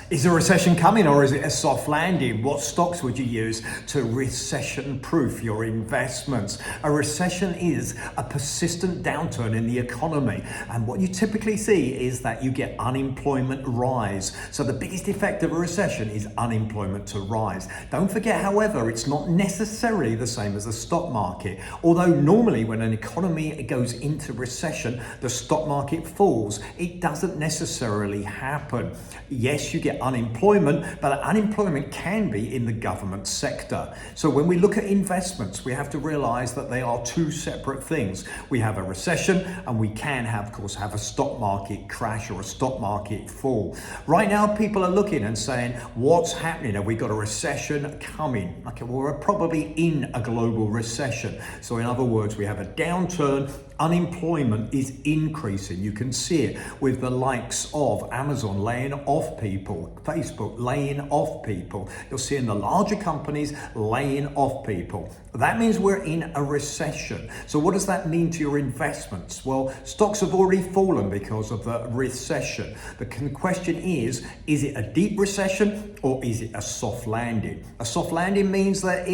Is a recession coming or is it a soft landing? What stocks would you use to recession-proof your investments? A recession is a persistent downturn in the economy, and what you typically see is that you get unemployment rise. So the biggest effect of a recession is unemployment to rise. Don't forget, however, it's not necessarily the same as the stock market. Although normally when an economy goes into recession, the stock market falls, it doesn't necessarily happen. Yes, you get unemployment, but unemployment can be in the government sector. So when we look at investments, we have to realize that they are two separate things. We have a recession and we can have, of course, have a stock market crash or a stock market fall. Right now, people are looking and saying, what's happening? Have we got a recession coming? Okay, well, we're probably in a global recession. So in other words, we have a downturn. Unemployment is increasing. You can see it with the likes of Amazon laying off people, Facebook laying off people. You're seeing the larger companies laying off people. That means we're in a recession. So what does that mean to your investments? Well, stocks have already fallen because of the recession. The question is it a deep recession or is it a soft landing? A soft landing means that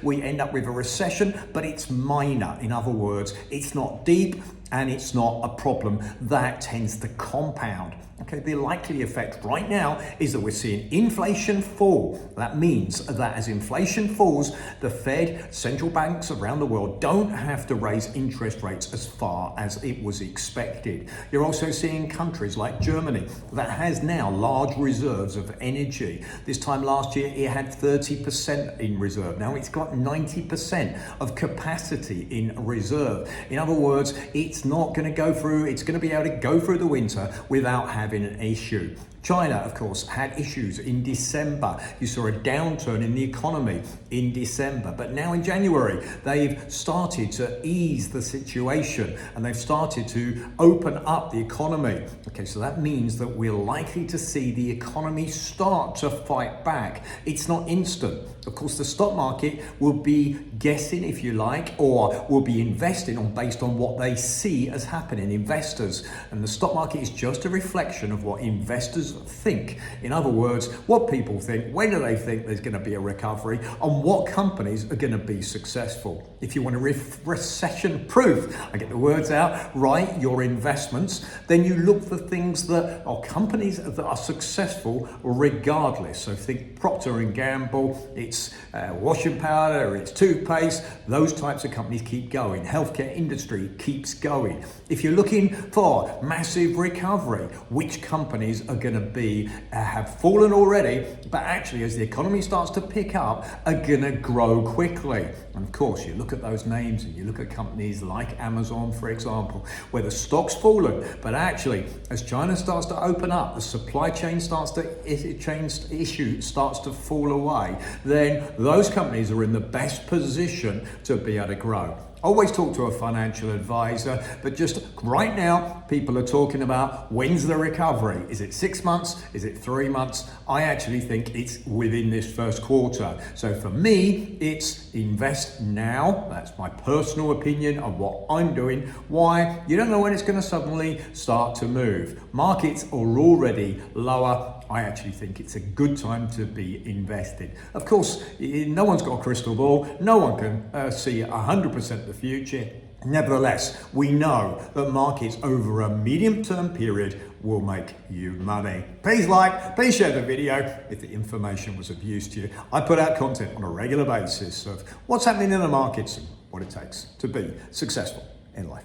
we end up with a recession, but it's minor. In other words, it's not deep and it's not a problem that tends to compound. Okay, the likely effect right now is that we're seeing inflation fall. That means that as inflation falls, the Fed, central banks around the world don't have to raise interest rates as far as it was expected. You're also seeing countries like Germany that has now large reserves of energy. This time last year, it had 30% in reserve. Now it's got 90% of capacity in reserve. In other words, it's not going to go through, it's going to be able to go through the winter without having an issue. China, of course, had issues in December. You saw a downturn in the economy in December. But now in January, they've started to ease the situation and they've started to open up the economy. Okay, so that means that we're likely to see the economy start to fight back. It's not instant. Of course, the stock market will be guessing, if you like, or will be investing based on what they see as happening, investors. And the stock market is just a reflection of what investors think. In other words, what people think, when do they think there's going to be a recovery, and what companies are going to be successful. If you want to recession proof, I get the words out, right, your investments, then you look for things that are companies that are successful regardless. So think Procter & Gamble, it's washing powder, it's toothpaste, those types of companies keep going. Healthcare industry keeps going. If you're looking for massive recovery, which companies are going to have fallen already, but actually as the economy starts to pick up, are going to grow quickly. And of course, you look at those names and you look at companies like Amazon, for example, where the stock's fallen, but actually as China starts to open up, the supply chain starts to fall away, then those companies are in the best position to be able to grow. Always talk to a financial advisor, but just right now, people are talking about when's the recovery? Is it 6 months? Is it 3 months? I actually think it's within this first quarter. So for me, it's invest now. That's my personal opinion of what I'm doing. Why? You don't know when it's going to suddenly start to move. Markets are already lower. I actually think it's a good time to be invested. Of course, no one's got a crystal ball. No one can see 100% the future. Nevertheless, we know that markets over a medium-term period will make you money. Please like, please share the video if the information was of use to you. I put out content on a regular basis of what's happening in the markets and what it takes to be successful in life.